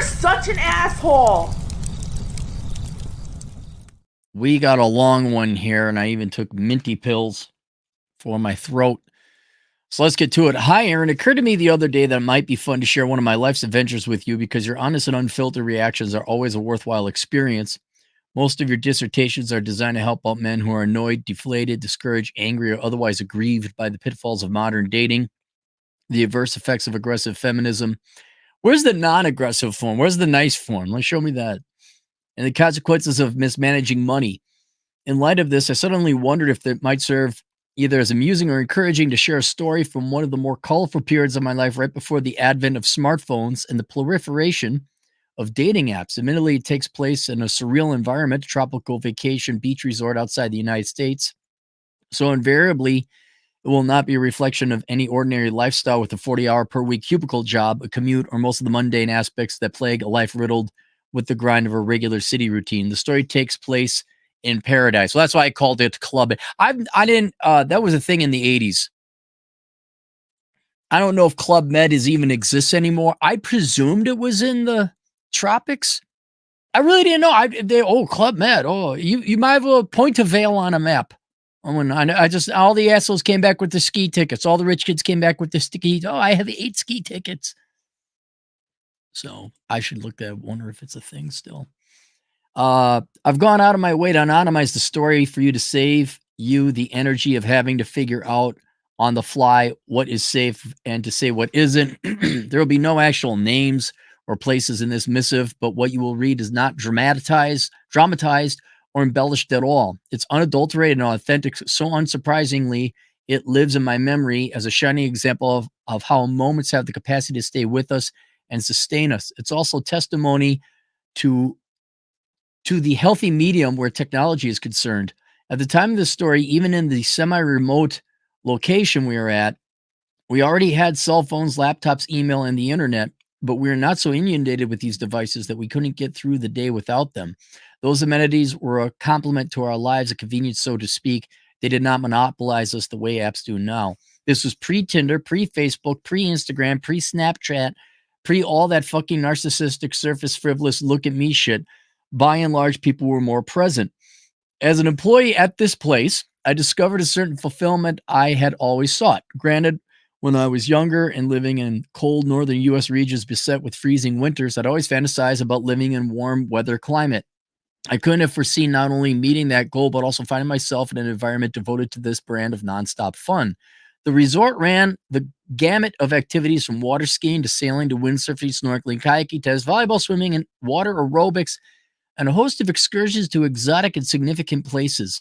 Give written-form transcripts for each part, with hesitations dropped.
such an asshole. We got a long one here, and I even took minty pills for my throat. So let's get to it. Hi, Aaron. It occurred to me the other day that it might be fun to share one of my life's adventures with you because your honest and unfiltered reactions are always a worthwhile experience. Most of your dissertations are designed to help out men who are annoyed, deflated, discouraged, angry, or otherwise aggrieved by the pitfalls of modern dating, the adverse effects of aggressive feminism. Where's the non-aggressive form? Where's the nice form? Let's show me that. And the consequences of mismanaging money. In light of this, I suddenly wondered if it might serve either as amusing or encouraging to share a story from one of the more colorful periods of my life right before the advent of smartphones and the proliferation of dating apps. Admittedly, it takes place in a surreal environment, a tropical vacation beach resort outside the United States. So invariably, it will not be a reflection of any ordinary lifestyle with a 40-hour-per-week cubicle job, a commute, or most of the mundane aspects that plague a life riddled with the grind of a regular city routine. The story takes place in paradise. Well, that's why I called it Club. I didn't. That was a thing in the 80s. I don't know if Club Med even exists anymore. I presumed it was in the tropics. I really didn't know. Club Med. Oh, you might have a Point of Vale on a map. I just all the assholes came back with the ski tickets. All the rich kids came back with the ski. Oh, I have 8 ski tickets. So I should look at. Wonder if it's a thing still. I've gone out of my way to anonymize the story for you to save you the energy of having to figure out on the fly what is safe and to say what isn't. There will be no actual names or places in this missive, but what you will read is not dramatized or embellished at all. It's unadulterated and authentic. So unsurprisingly, it lives in my memory as a shining example of how moments have the capacity to stay with us and sustain us. It's also testimony to the healthy medium where technology is concerned. At the time of the story, even in the semi-remote location we were at, we already had cell phones, laptops, email, and the internet, but we were not so inundated with these devices that we couldn't get through the day without them. Those amenities were a complement to our lives, a convenience, so to speak. They did not monopolize us the way apps do now. This was pre-Tinder, pre-Facebook, pre-Instagram, pre-Snapchat, pre-all that fucking narcissistic, surface, frivolous, look-at-me shit. By and large, people were more present. As an employee at this place, I discovered a certain fulfillment I had always sought. Granted, when I was younger and living in cold northern U.S. regions beset with freezing winters, I'd always fantasized about living in warm weather climate. I couldn't have foreseen not only meeting that goal, but also finding myself in an environment devoted to this brand of nonstop fun. The resort ran the gamut of activities from water skiing to sailing to windsurfing, snorkeling, kayaking, tennis, volleyball, swimming, and water aerobics, and a host of excursions to exotic and significant places.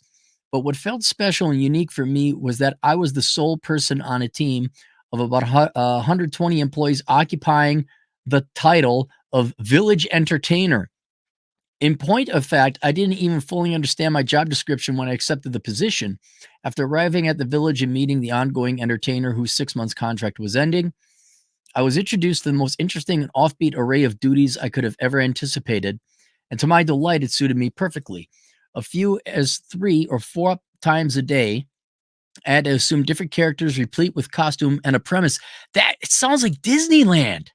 But what felt special and unique for me was that I was the sole person on a team of about 120 employees occupying the title of Village Entertainer. In point of fact, I didn't even fully understand my job description when I accepted the position. After arriving at the village and meeting the ongoing entertainer whose 6 months contract was ending, I was introduced to the most interesting and offbeat array of duties I could have ever anticipated. And to my delight, it suited me perfectly. A few as 3 or 4 times a day, I had to assume different characters replete with costume and a premise. That it sounds like Disneyland.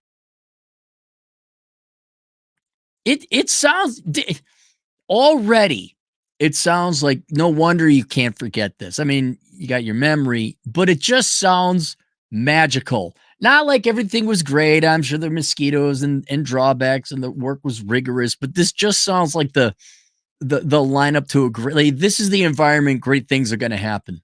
It sounds already. It sounds like no wonder you can't forget this. I mean, you got your memory, but it just sounds magical. Not like everything was great. I'm sure there were mosquitoes and drawbacks and the work was rigorous, but this just sounds like the lineup to a great, like, this is the environment, great things are going to happen.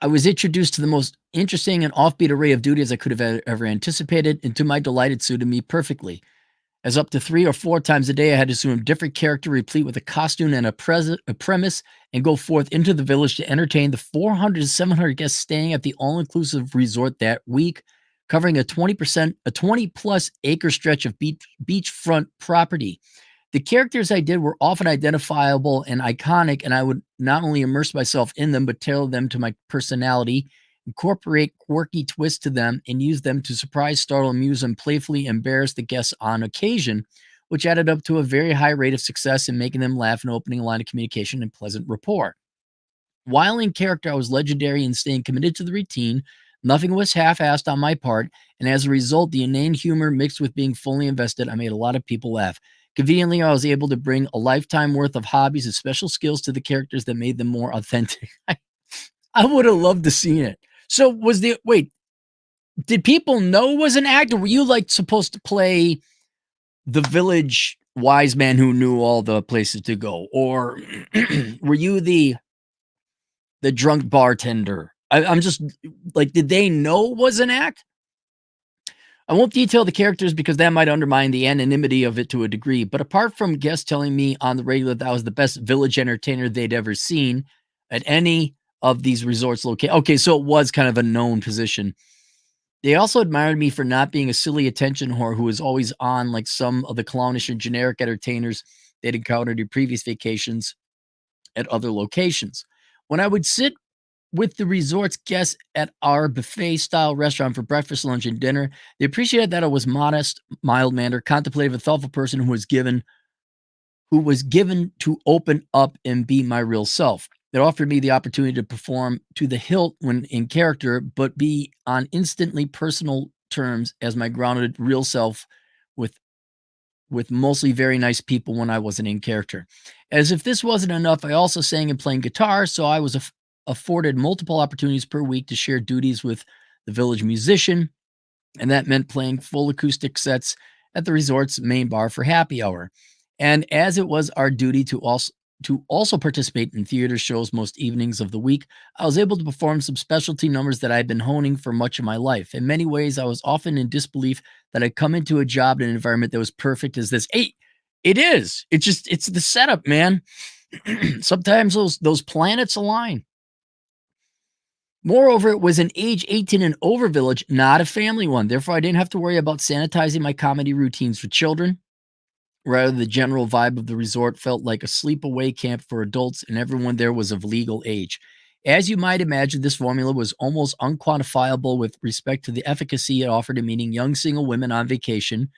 I was introduced to the most interesting and offbeat array of duties I could have ever anticipated, and to my delight, it suited me perfectly. As up to 3 or 4 times a day, I had to assume a different character replete with a costume and a premise and go forth into the village to entertain the 400 to 700 guests staying at the all-inclusive resort that week, covering a 20-plus acre stretch of beachfront property. The characters I did were often identifiable and iconic, and I would not only immerse myself in them, but tailor them to my personality, incorporate quirky twists to them, and use them to surprise, startle, amuse, and playfully embarrass the guests on occasion, which added up to a very high rate of success in making them laugh and opening a line of communication and pleasant rapport. While in character, I was legendary in staying committed to the routine, Nothing was half-assed on my part, and as a result, the inane humor mixed with being fully invested, I made a lot of people laugh. Conveniently, I was able to bring a lifetime worth of hobbies and special skills to the characters that made them more authentic. I would have loved to see it. So did people know it was an act, or were you like supposed to play the village wise man who knew all the places to go? Or were you the drunk bartender? I'm just like, did they know it was an act? I won't detail the characters because that might undermine the anonymity of it to a degree. But apart from guests telling me on the regular that I was the best village entertainer they'd ever seen at any of these resorts located. Okay, so it was kind of a known position. They also admired me for not being a silly attention whore who was always on like some of the clownish and generic entertainers they'd encountered in previous vacations at other locations. When I would sit with the resort's guests at our buffet-style restaurant for breakfast, lunch, and dinner, they appreciated that I was modest, mild-mannered, contemplative, and thoughtful person who was given to open up and be my real self. It offered me the opportunity to perform to the hilt when in character, but be on instantly personal terms as my grounded real self with mostly very nice people when I wasn't in character. As if this wasn't enough, I also sang and played guitar, so I was afforded multiple opportunities per week to share duties with the village musician, and that meant playing full acoustic sets at the resort's main bar for happy hour. And as it was our duty to also participate in theater shows most evenings of the week, I was able to perform some specialty numbers that I'd been honing for much of my life. In many ways, I was often in disbelief that I'd come into a job in an environment that was perfect as this. Hey, it is. It's the setup, man. Sometimes those planets align. Moreover, it was an age 18 and over village, not a family one. Therefore, I didn't have to worry about sanitizing my comedy routines for children. Rather, the general vibe of the resort felt like a sleepaway camp for adults, and everyone there was of legal age. As you might imagine, this formula was almost unquantifiable with respect to the efficacy it offered in meeting young single women on vacation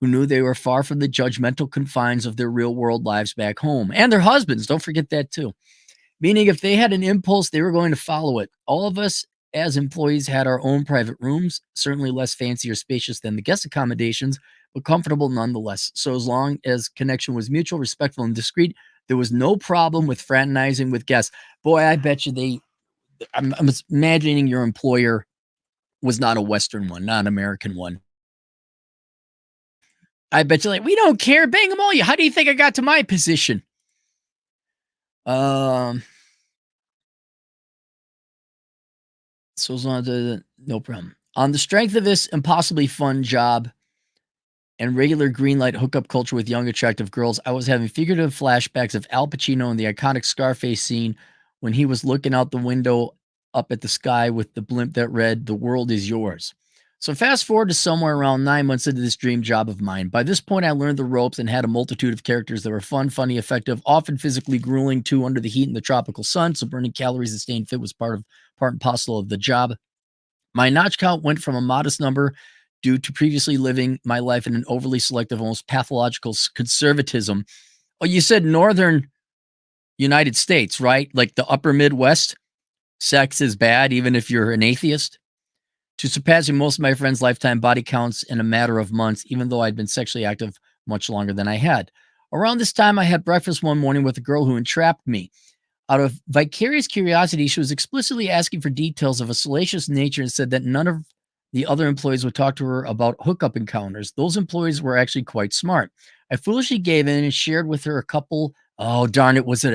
who knew they were far from the judgmental confines of their real-world lives back home. And their husbands, don't forget that too. Meaning if they had an impulse, they were going to follow it. All of us as employees had our own private rooms, certainly less fancy or spacious than the guest accommodations, but comfortable nonetheless. So as long as connection was mutual, respectful, and discreet, there was no problem with fraternizing with guests. Boy, I bet you I'm imagining your employer was not a Western one, not an American one. I bet you like, we don't care, bang them all. How do you think I got to my position? So as long as no problem. On the strength of this impossibly fun job and regular green light hookup culture with young, attractive girls, I was having figurative flashbacks of Al Pacino in the iconic Scarface scene when he was looking out the window up at the sky with the blimp that read, "The world is yours." So fast forward to somewhere around 9 months into this dream job of mine. By this point, I learned the ropes and had a multitude of characters that were fun, funny, effective, often physically grueling too under the heat in the tropical sun. So burning calories and staying fit was part and parcel of the job. My notch count went from a modest number due to previously living my life in an overly selective, almost pathological conservatism. Oh, you said northern United States, right? Like the upper Midwest, sex is bad, even if you're an atheist. To surpassing most of my friends' lifetime body counts in a matter of months, even though I'd been sexually active much longer than I had. Around this time, I had breakfast one morning with a girl who entrapped me. Out of vicarious curiosity, she was explicitly asking for details of a salacious nature and said that none of the other employees would talk to her about hookup encounters. Those employees were actually quite smart. I foolishly gave in and shared with her a couple. Oh, darn it. Was it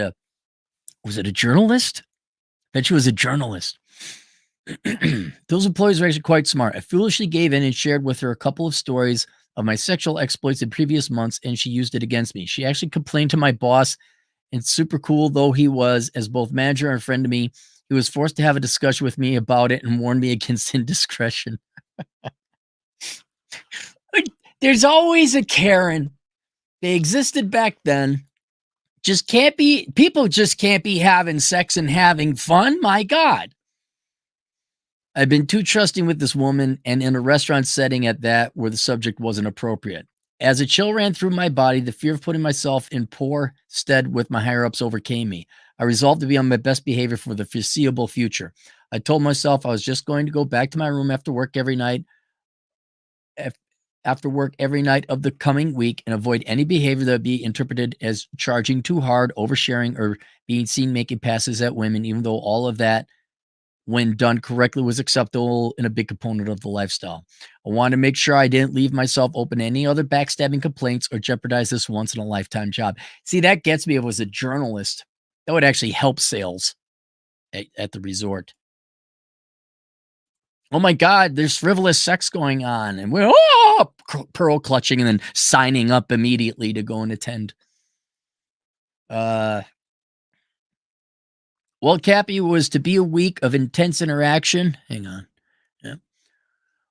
a journalist? I bet she was a journalist. Those employees were actually quite smart. I foolishly gave in and shared with her a couple of stories of my sexual exploits in previous months, and she used it against me. She actually complained to my boss, and super cool though he was, as both manager and friend to me, he was forced to have a discussion with me about it and warned me against indiscretion. There's always a Karen. They existed back then. People just can't be having sex and having fun. My God. I've been too trusting with this woman, and in a restaurant setting at that, where the subject wasn't appropriate. As a chill ran through my body, the fear of putting myself in poor stead with my higher-ups overcame me. I resolved to be on my best behavior for the foreseeable future. I told myself I was just going to go back to my room after work every night of the coming week and avoid any behavior that would be interpreted as charging too hard, oversharing, or being seen making passes at women, even though all of that, when done correctly, was acceptable and a big component of the lifestyle. I wanted to make sure I didn't leave myself open to any other backstabbing complaints or jeopardize this once-in-a-lifetime job. See, that gets me. If I was a journalist, that would actually help sales at the resort. Oh my God, there's frivolous sex going on. And we're pearl clutching and then signing up immediately to go and attend. Well, Cappy, was to be a week of intense interaction. Hang on. Yeah.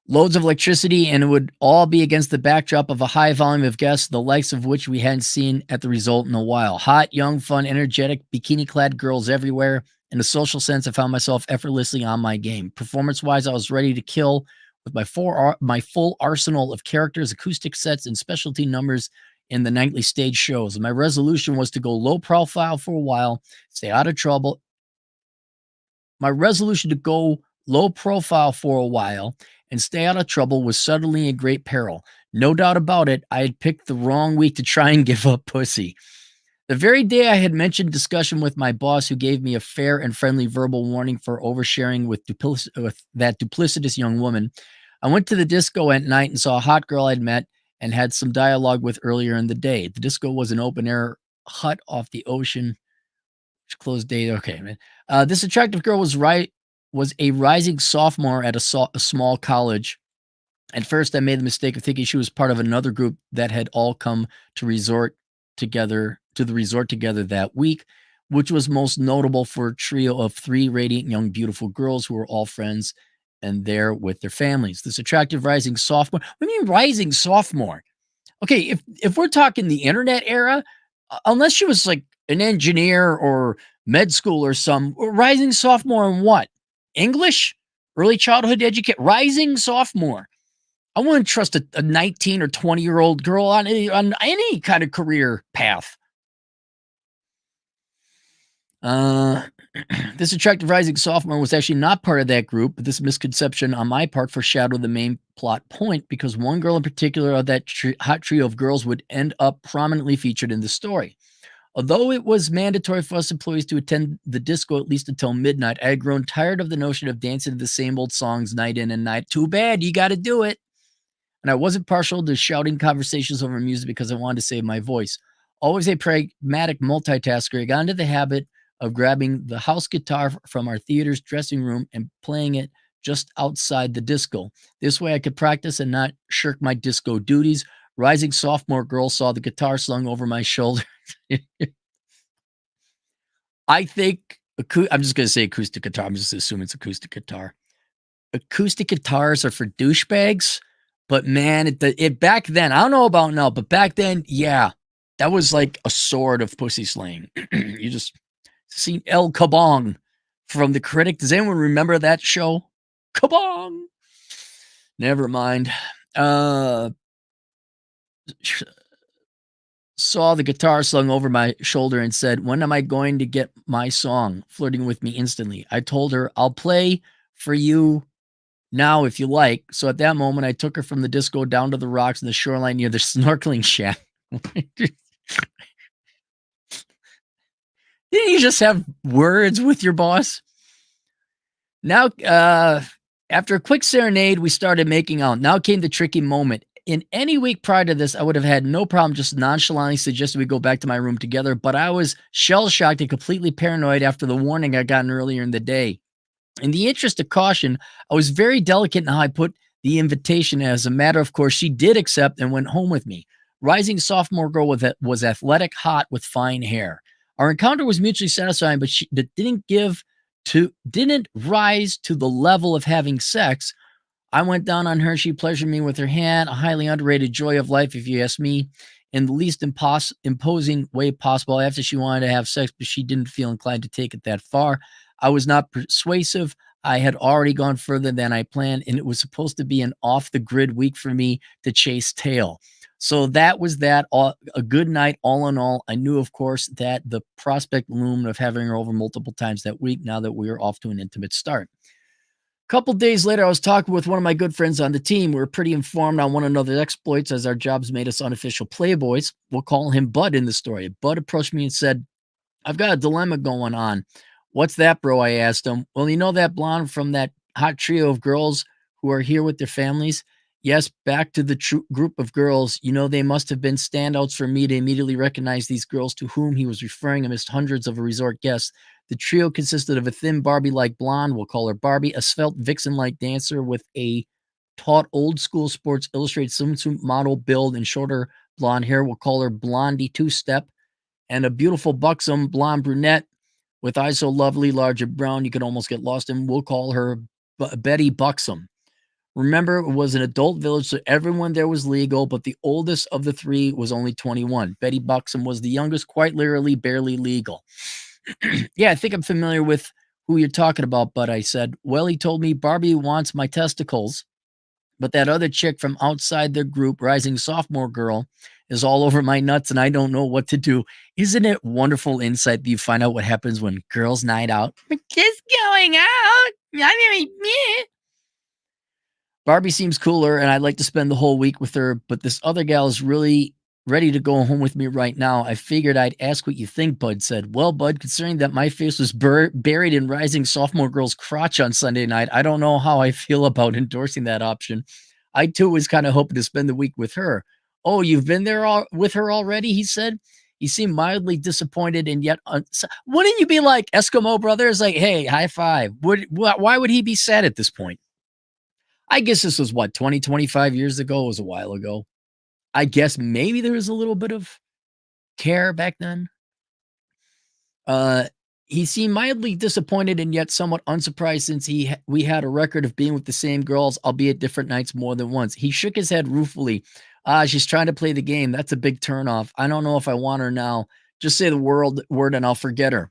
Loads of electricity, and it would all be against the backdrop of a high volume of guests, the likes of which we hadn't seen at the result in a while. Hot, young, fun, energetic, bikini-clad girls everywhere. In a social sense, I found myself effortlessly on my game. Performance-wise, I was ready to kill with my full arsenal of characters, acoustic sets, and specialty numbers in the nightly stage shows. My resolution was to go low profile for a while, stay out of trouble. My resolution to go low profile for a while and stay out of trouble was suddenly in great peril. No doubt about it, I had picked the wrong week to try and give up pussy. The very day I had mentioned discussion with my boss, who gave me a fair and friendly verbal warning for oversharing with that duplicitous young woman, I went to the disco at night and saw a hot girl I'd met and had some dialogue with earlier in the day. The disco was an open-air hut off the ocean, which closed day. Okay, man. This attractive girl was a rising sophomore at a small college. At first, I made the mistake of thinking she was part of another group that had all come to the resort together that week, which was most notable for a trio of 3 radiant young beautiful girls who were all friends and there with their families. This attractive rising sophomore. What do you mean rising sophomore? Okay, if we're talking the internet era, unless she was like an engineer or med school or some rising sophomore in what? English? Early childhood education? Rising sophomore. I wouldn't trust a 19 or 20-year-old girl on any kind of career path. This attractive rising sophomore was actually not part of that group, but this misconception on my part foreshadowed the main plot point, because one girl in particular of that hot trio of girls would end up prominently featured in the story. Although it was mandatory for us employees to attend the disco at least until midnight, I had grown tired of the notion of dancing to the same old songs night in and night. Too bad, you got to do it. And I wasn't partial to shouting conversations over music because I wanted to save my voice. Always a pragmatic multitasker, I got into the habit of grabbing the house guitar from our theater's dressing room and playing it just outside the disco. This way I could practice and not shirk my disco duties. Rising sophomore girl saw the guitar slung over my shoulder. I think, I'm just going to say acoustic guitar. I'm just assuming it's acoustic guitar. Acoustic guitars are for douchebags, but man, it back then, I don't know about now, but back then, yeah, that was like a sword of pussy slaying. You just seen El Kabong from The Critic. Does anyone remember that show? Kabong. Never mind. Saw the guitar slung over my shoulder and said, "When am I going to get my song?" Flirting with me instantly. I told her, "I'll play for you now if you like." So at that moment, I took her from the disco down to the rocks in the shoreline near the snorkeling shack. Didn't you just have words with your boss? Now, after a quick serenade, we started making out. Now came the tricky moment. In any week prior to this, I would have had no problem just nonchalantly suggesting we go back to my room together, but I was shell-shocked and completely paranoid after the warning I'd gotten earlier in the day. In the interest of caution, I was very delicate in how I put the invitation. As a matter of course, she did accept and went home with me. Rising sophomore girl was athletic, hot, with fine hair. Our encounter was mutually satisfying, but she didn't rise to the level of having sex. I went down on her. She pleasured me with her hand, a highly underrated joy of life, if you ask me, in the least imposing way possible. After she wanted to have sex, but she didn't feel inclined to take it that far. I was not persuasive. I had already gone further than I planned, and it was supposed to be an off-the-grid week for me to chase tail. So that was that. A good night, all in all. I knew, of course, that the prospect loomed of having her over multiple times that week now that we were off to an intimate start. A couple days later, I was talking with one of my good friends on the team. We were pretty informed on one another's exploits as our jobs made us unofficial playboys. We'll call him Bud in the story. Bud approached me and said, I've got a dilemma going on. What's that, bro? I asked him. Well, you know that blonde from that hot trio of girls who are here with their families? Yes, back to the group of girls. You know, they must have been standouts for me to immediately recognize these girls to whom he was referring amidst hundreds of resort guests. The trio consisted of a thin Barbie-like blonde, we'll call her Barbie, a svelte vixen-like dancer with a taut old school Sports Illustrated swimsuit model build and shorter blonde hair, we'll call her Blondie Two-Step, and a beautiful buxom blonde brunette with eyes so lovely, large and brown, you could almost get lost in. We'll call her Betty Buxom. Remember, it was an adult village, so everyone there was legal, but the oldest of the three was only 21. Betty Buxom was the youngest, quite literally barely legal. Yeah, I think I'm familiar with who you're talking about, but I said, well, he told me Barbie wants my testicles, but that other chick from outside their group, rising sophomore girl, is all over my nuts and I don't know what to do. Isn't it wonderful insight that you find out what happens when girls' night out? We're just going out. Barbie seems cooler and I'd like to spend the whole week with her, but this other gal is really ready to go home with me right now. I figured I'd ask what you think, Bud said. Well, Bud, considering that my face was buried in rising sophomore girl's crotch on Sunday night, I don't know how I feel about endorsing that option. I too was kind of hoping to spend the week with her. Oh, you've been there with her already, he said. He seemed mildly disappointed and yet wouldn't you be like Eskimo brothers? Like, hey, high five. Why would he be sad at this point? I guess this was what, 20, 25 years ago? It was a while ago. I guess maybe there was a little bit of care back then. He seemed mildly disappointed and yet somewhat unsurprised since we had a record of being with the same girls, albeit different nights more than once. He shook his head ruefully. She's trying to play the game. That's a big turnoff. I don't know if I want her now. Just say the word and I'll forget her.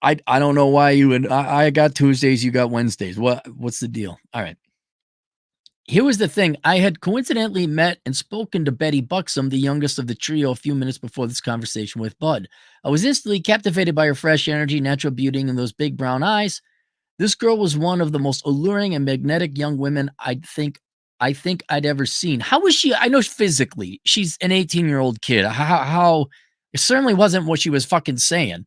I don't know why you and I got Tuesdays, you got Wednesdays. What's the deal? All right. Here was the thing. I had coincidentally met and spoken to Betty Buxom, the youngest of the trio, a few minutes before this conversation with Bud. I was instantly captivated by her fresh energy, natural beauty, and those big brown eyes. This girl was one of the most alluring and magnetic young women I think I'd ever seen. How was she? I know physically, she's an 18-year-old kid. How it certainly wasn't what she was fucking saying.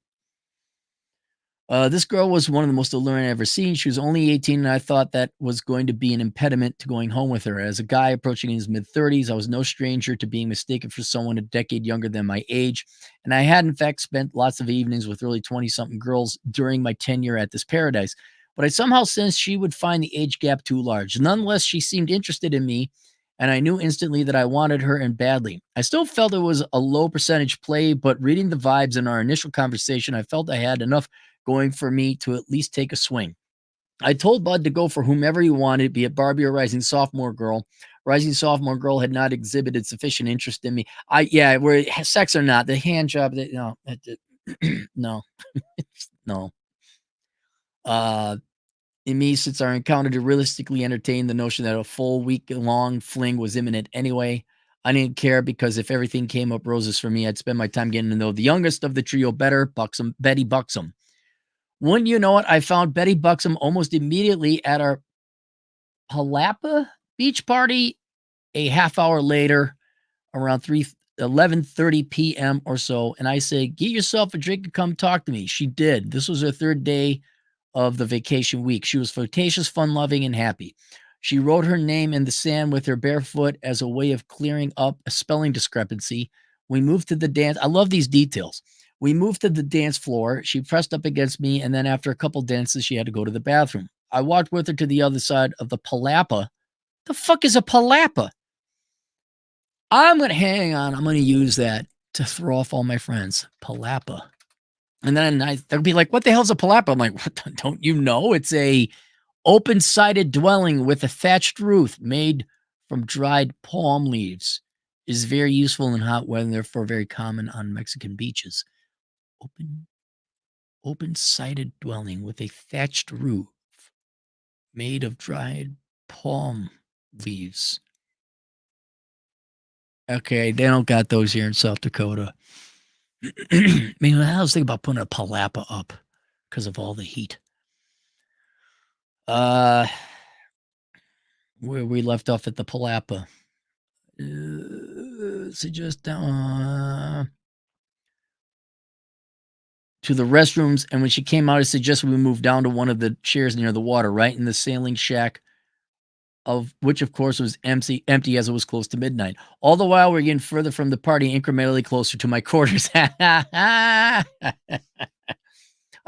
This girl was one of the most alluring I've ever seen. She was only 18, and I thought that was going to be an impediment to going home with her. As a guy approaching his mid-30s, I was no stranger to being mistaken for someone a decade younger than my age, and I had, in fact, spent lots of evenings with early 20-something girls during my tenure at this paradise. But I somehow sensed she would find the age gap too large. Nonetheless, she seemed interested in me, and I knew instantly that I wanted her and badly. I still felt it was a low percentage play, but reading the vibes in our initial conversation, I felt I had enough going for me to at least take a swing. I told Bud to go for whomever he wanted, be it Barbie or Rising Sophomore Girl. Rising Sophomore Girl had not exhibited sufficient interest in me. Where sex or not, the hand job, no, no, no. In me, since our encounter to realistically entertain the notion that a full week-long fling was imminent anyway, I didn't care because if everything came up roses for me, I'd spend my time getting to know the youngest of the trio better, Betty Buxom. Wouldn't you know it, I found Betty Buxom almost immediately at our Palapa beach party a half hour later, around 11:30 p.m. or so, and I said, get yourself a drink and come talk to me. She did. This was her third day of the vacation week. She was flirtatious, fun-loving, and happy. She wrote her name in the sand with her bare foot as a way of clearing up a spelling discrepancy. We moved to the dance. I love these details. We moved to the dance floor. She pressed up against me, and then after a couple dances, she had to go to the bathroom. I walked with her to the other side of the Palapa. The fuck is a Palapa? I'm going to hang on. I'm going to use that to throw off all my friends. Palapa. And then they'll be like, what the hell's a Palapa? I'm like, what, don't you know? It's a open-sided dwelling with a thatched roof made from dried palm leaves. Is very useful in hot weather, therefore very common on Mexican beaches. Open-sided dwelling with a thatched roof made of dried palm leaves. Okay, they don't got those here in South Dakota. I mean, I was thinking about putting a palapa up because of all the heat. Where we left off at the palapa. Suggest down to the restrooms, and when she came out, I suggested we move down to one of the chairs near the water, right in the sailing shack, of which, of course, was empty as it was close to midnight. All the while, we're getting further from the party, incrementally closer to my quarters. Are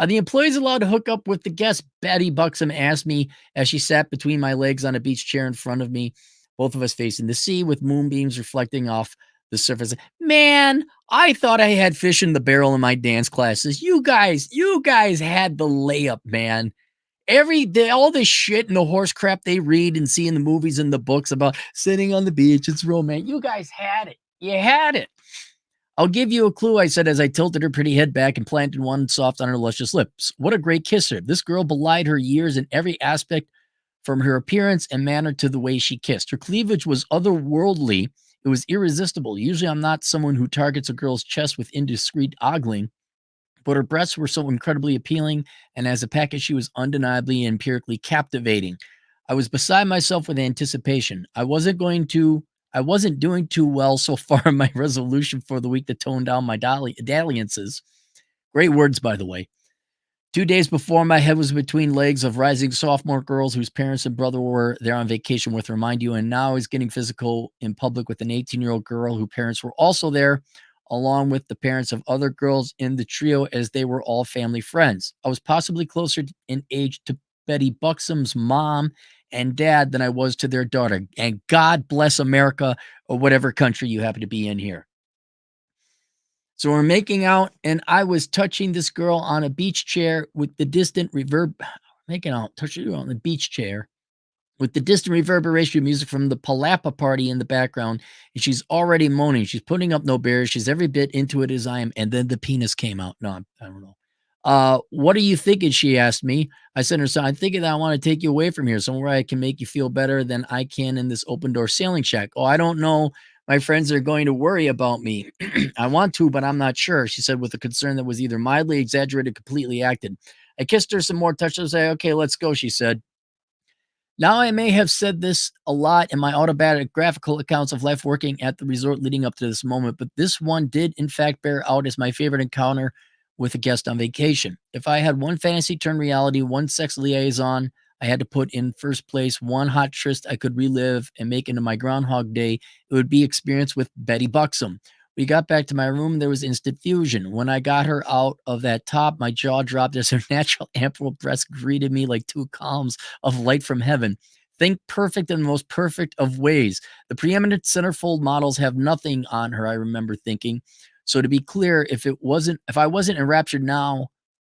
the employees allowed to hook up with the guests? Betty Buxom asked me as she sat between my legs on a beach chair in front of me, both of us facing the sea with moonbeams reflecting off the surface. Man, I thought I had fish in the barrel in my dance classes. You guys had the layup, man. Every day, all this shit and the horse crap they read and see in the movies and the books about sitting on the beach, it's romantic. You guys had it. You had it. I'll give you a clue, I said as I tilted her pretty head back and planted one soft on her luscious lips. What a great kisser. This girl belied her years in every aspect, from her appearance and manner to the way she kissed. Her cleavage was otherworldly. It was irresistible. Usually I'm not someone who targets a girl's chest with indiscreet ogling, but her breasts were so incredibly appealing, and as a package, she was undeniably and empirically captivating. I was beside myself with anticipation. I wasn't doing too well so far in my resolution for the week to tone down my dalliances. Great words, by the way. 2 days before, my head was between legs of rising sophomore girls whose parents and brother were there on vacation with her, mind you, and now he's getting physical in public with an 18-year-old girl whose parents were also there, along with the parents of other girls in the trio, as they were all family friends. I was possibly closer in age to Betty Buxom's mom and dad than I was to their daughter. And God bless America, or whatever country you happen to be in here. So we're making out, and I was touching this girl on a beach chair with the distant touching her on the beach chair with the distant reverberation of music from the palapa party in the background, and she's already moaning. She's putting up no barriers. She's every bit into it as I am, and then the penis came out. No, I don't know. What are you thinking? She asked me. I said to her, so I'm thinking that I want to take you away from here, somewhere I can make you feel better than I can in this open door sailing shack. Oh, I don't know. My friends are going to worry about me. I want to, but I'm not sure, she said with a concern that was either mildly exaggerated, completely acted. I kissed her some more, touched her, say, okay, let's go, she said. Now, I may have said this a lot in my autobiographical accounts of life working at the resort leading up to this moment, but this one did, in fact, bear out as my favorite encounter with a guest on vacation. If I had one fantasy turn reality, one sex liaison I had to put in first place, one hot tryst I could relive and make into my Groundhog Day, it would be experience with Betty Buxom. We got back to my room. There was instant fusion. When I got her out of that top, my jaw dropped as her natural ample breasts greeted me like two columns of light from heaven. Think perfect in the most perfect of ways. The preeminent centerfold models have nothing on her, I remember thinking. So to be clear, if I wasn't enraptured now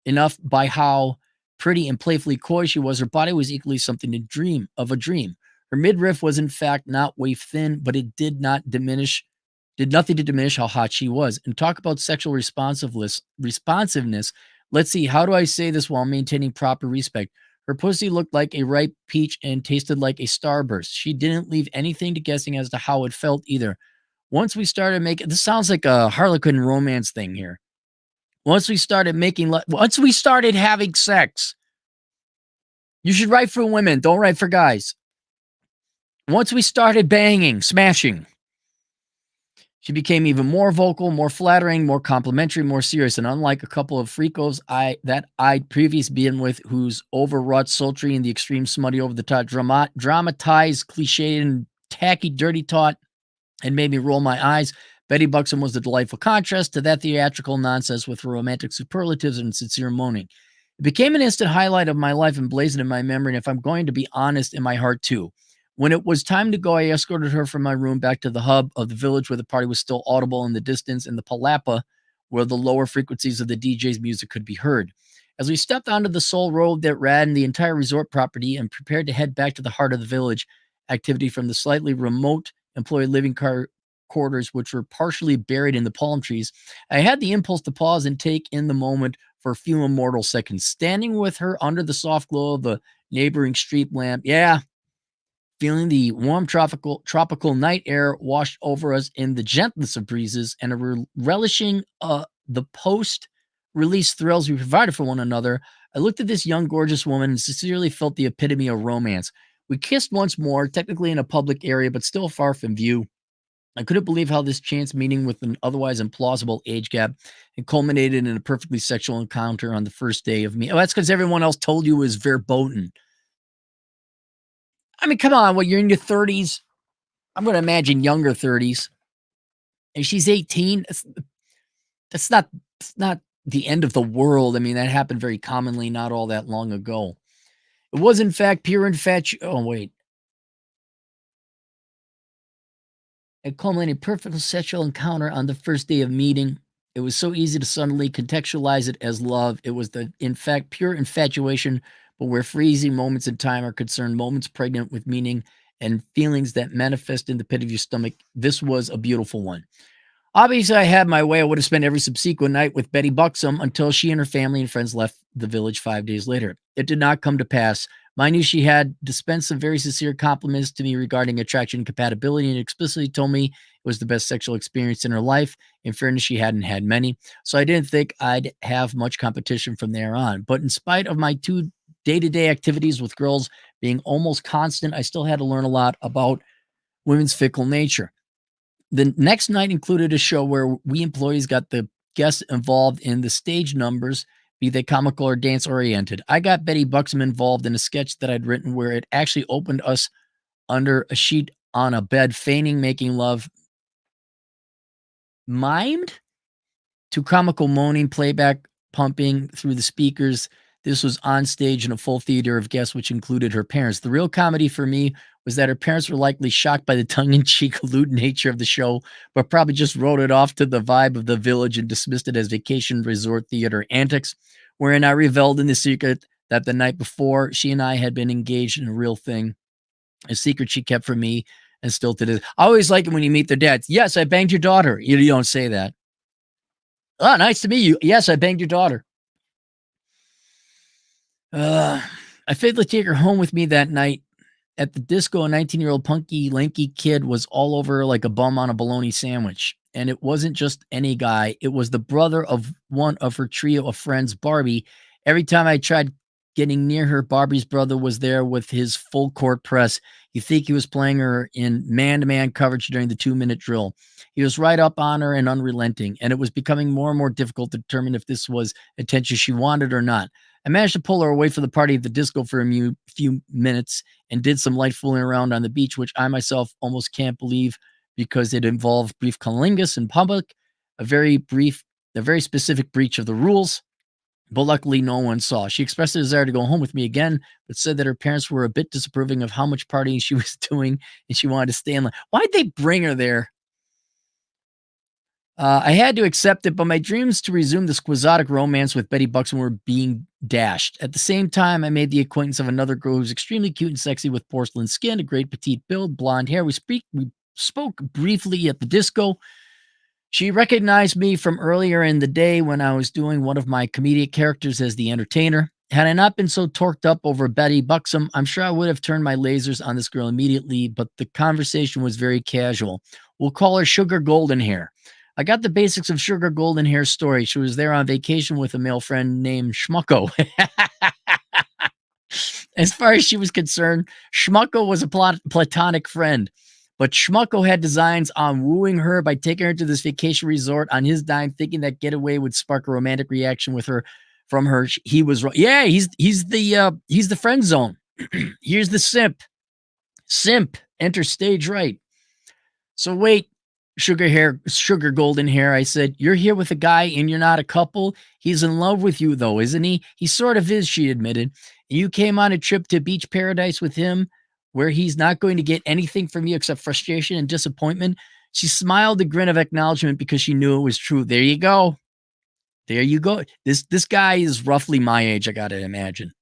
enough by how pretty and playfully coy she was, her body was equally something to dream of a dream. Her midriff was in fact not waif thin, but it did nothing to diminish how hot she was. And talk about sexual responsiveness. Let's see, how do I say this while maintaining proper respect? Her pussy looked like a ripe peach and tasted like a starburst. She didn't leave anything to guessing as to how it felt either. Once we started making, this sounds like a Harlequin romance thing here. Once we started having sex, you should write for women, don't write for guys. Once we started banging, smashing, she became even more vocal, more flattering, more complimentary, more serious. And unlike a couple of freakos I'd previously been with, whose overwrought, sultry, and the extreme smutty, over-the-top, dramatized, cliched, and tacky, dirty taught, and made me roll my eyes, Betty Buxom was the delightful contrast to that theatrical nonsense with romantic superlatives and sincere moaning. It became an instant highlight of my life, emblazoned in my memory, and if I'm going to be honest, in my heart too. When it was time to go, I escorted her from my room back to the hub of the village where the party was still audible in the distance, and the palapa where the lower frequencies of the DJ's music could be heard. As we stepped onto the sole road that ran the entire resort property and prepared to head back to the heart of the village, activity from the slightly remote employee living quarters, which were partially buried in the palm trees, I had the impulse to pause and take in the moment for a few immortal seconds. Standing with her under the soft glow of the neighboring street lamp, yeah, feeling the warm tropical night air washed over us in the gentlest of breezes, and relishing the post-release thrills we provided for one another. I looked at this young, gorgeous woman and sincerely felt the epitome of romance. We kissed once more, technically in a public area, but still far from view. I couldn't believe how this chance meeting with an otherwise implausible age gap had culminated in a perfectly sexual encounter on the first day of me. Oh, that's because everyone else told you it was verboten. I mean, come on, well, you're in your 30s. I'm going to imagine younger 30s. And she's 18. That's not the end of the world. I mean, that happened very commonly not all that long ago. It was, in fact, pure infatuation. Oh, wait. It culminated perfect sexual encounter on the first day of meeting. It was so easy to suddenly contextualize it as love. It was, in fact, pure infatuation, but where freezing moments in time are concerned, moments pregnant with meaning and feelings that manifest in the pit of your stomach. This was a beautiful one. Obviously, I had my way. I would have spent every subsequent night with Betty Buxom until she and her family and friends left the village 5 days later. It did not come to pass. Mind you, she had dispensed some very sincere compliments to me regarding attraction and compatibility and explicitly told me it was the best sexual experience in her life. In fairness, she hadn't had many, so I didn't think I'd have much competition from there on. But in spite of my 2 day-to-day activities with girls being almost constant, I still had to learn a lot about women's fickle nature. The next night included a show where we employees got the guests involved in the stage numbers, be they comical or dance-oriented. I got Betty Buxom involved in a sketch that I'd written where it actually opened us under a sheet on a bed, feigning making love, mimed to comical moaning, playback pumping through the speakers. This was on stage in a full theater of guests, which included her parents. The real comedy for me was that her parents were likely shocked by the tongue-in-cheek, lewd nature of the show, but probably just wrote it off to the vibe of the village and dismissed it as vacation resort theater antics, wherein I reveled in the secret that the night before she and I had been engaged in a real thing, a secret she kept from me and still to this. I always like it when you meet their dads. Yes, I banged your daughter. You don't say that. Oh, nice to meet you. Yes, I banged your daughter. I failed to take her home with me that night. At the disco, a 19-year-old punky, lanky kid was all over like a bum on a bologna sandwich. And it wasn't just any guy. It was the brother of one of her trio of friends, Barbie. Every time I tried getting near her, Barbie's brother was there with his full court press. You think he was playing her in man-to-man coverage during the 2-minute drill. He was right up on her and unrelenting, and it was becoming more and more difficult to determine if this was attention she wanted or not. I managed to pull her away from the party at the disco for a few minutes and did some light fooling around on the beach, which I myself almost can't believe because it involved brief cunnilingus in public, a very specific breach of the rules, but luckily no one saw. She expressed a desire to go home with me again, but said that her parents were a bit disapproving of how much partying she was doing and she wanted to stay in line. Why'd they bring her there? I had to accept it, but my dreams to resume this quixotic romance with Betty Buxom were being dashed. At the same time, I made the acquaintance of another girl who's extremely cute and sexy with porcelain skin, a great petite build, blonde hair. We spoke briefly at the disco. She recognized me from earlier in the day when I was doing one of my comedic characters as the entertainer. Had I not been so torqued up over Betty Buxom, I'm sure I would have turned my lasers on this girl immediately, but the conversation was very casual. We'll call her Sugar Golden Hair. I got the basics of Sugar Golden Hair's story. She was there on vacation with a male friend named Schmucko. As far as she was concerned, Schmucko was a platonic friend. But Schmucko had designs on wooing her by taking her to this vacation resort on his dime, thinking that getaway would spark a romantic reaction with her from her. He was wrong. Yeah, he's the friend zone. Here's the simp. Simp, enter stage right. So wait, Sugar Golden Hair, I said, you're here with a guy and you're not a couple? He's in love with you, though, isn't he? He sort of is, she admitted. You came on a trip to beach paradise with him where he's not going to get anything from you except frustration and disappointment. She smiled a grin of acknowledgement because she knew it was true. There you go. There you go. This guy is roughly my age, I got to imagine.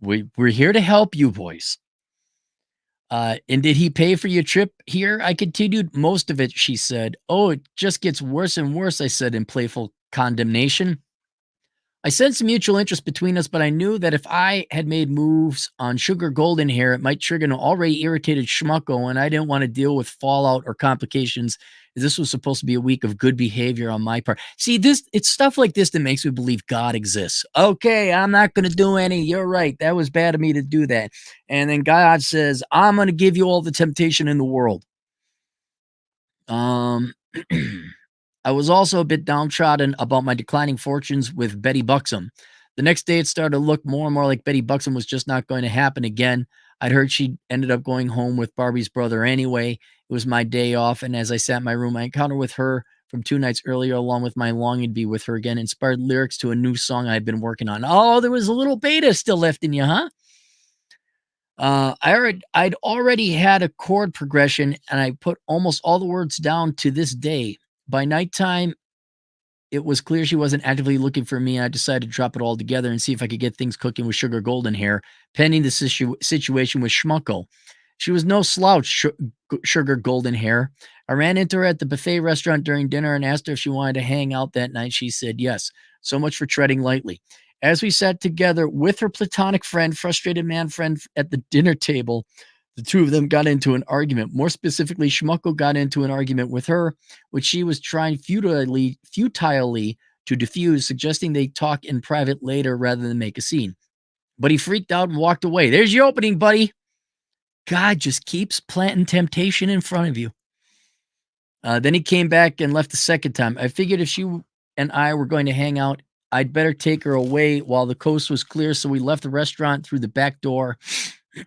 We're here to help you, boys. And did he pay for your trip here? I continued. Most of it, she said. Oh, it just gets worse and worse, I said in playful condemnation. I sensed mutual interest between us, but I knew that if I had made moves on Sugar Golden Hair, it might trigger an already irritated schmucko, and I didn't want to deal with fallout or complications. This was supposed to be a week of good behavior on my part. See, it's stuff like this that makes me believe God exists. Okay, I'm not going to do any. You're right. That was bad of me to do that. And then God says, I'm going to give you all the temptation in the world. I was also a bit downtrodden about my declining fortunes with Betty Buxom. The next day, it started to look more and more like Betty Buxom was just not going to happen again. I'd heard she ended up going home with Barbie's brother anyway. It was my day off, and as I sat in my room, I encountered with her from 2 nights earlier, along with my longing to be with her again, inspired lyrics to a new song I had been working on. Oh, there was a little beta still left in you, huh? I'd already had a chord progression, and I put almost all the words down to this day. By nighttime, it was clear she wasn't actively looking for me, and I decided to drop it all together and see if I could get things cooking with Sugar Golden Hair, pending the situation with Schmucko. She was no slouch, Sugar Golden Hair. I ran into her at the buffet restaurant during dinner and asked her if she wanted to hang out that night. She said yes. So much for treading lightly. As we sat together with her platonic friend, frustrated man friend at the dinner table, the two of them got into an argument. More specifically, Schmucko got into an argument with her, which she was trying futilely to diffuse, suggesting they talk in private later rather than make a scene. But he freaked out and walked away. There's your opening, buddy. God just keeps planting temptation in front of you. Then he came back and left the second time. I figured if she and I were going to hang out, I'd better take her away while the coast was clear, so we left the restaurant through the back door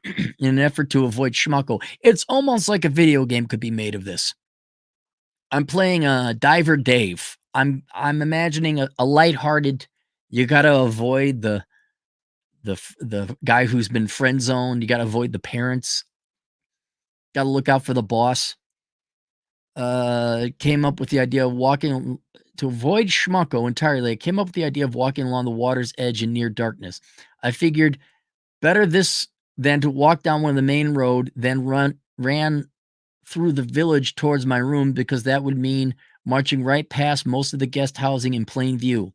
in an effort to avoid Schmucko. It's almost like a video game could be made of this. I'm playing Diver Dave. I'm imagining a lighthearted, you got to avoid the guy who's been friend zoned. You got to avoid the parents. Got to look out for the boss. Came up with the idea of walking to avoid Schmucko entirely. I came up with the idea of walking along the water's edge in near darkness. I figured better this than to walk down one of the main road, then ran through the village towards my room, because that would mean marching right past most of the guest housing in plain view.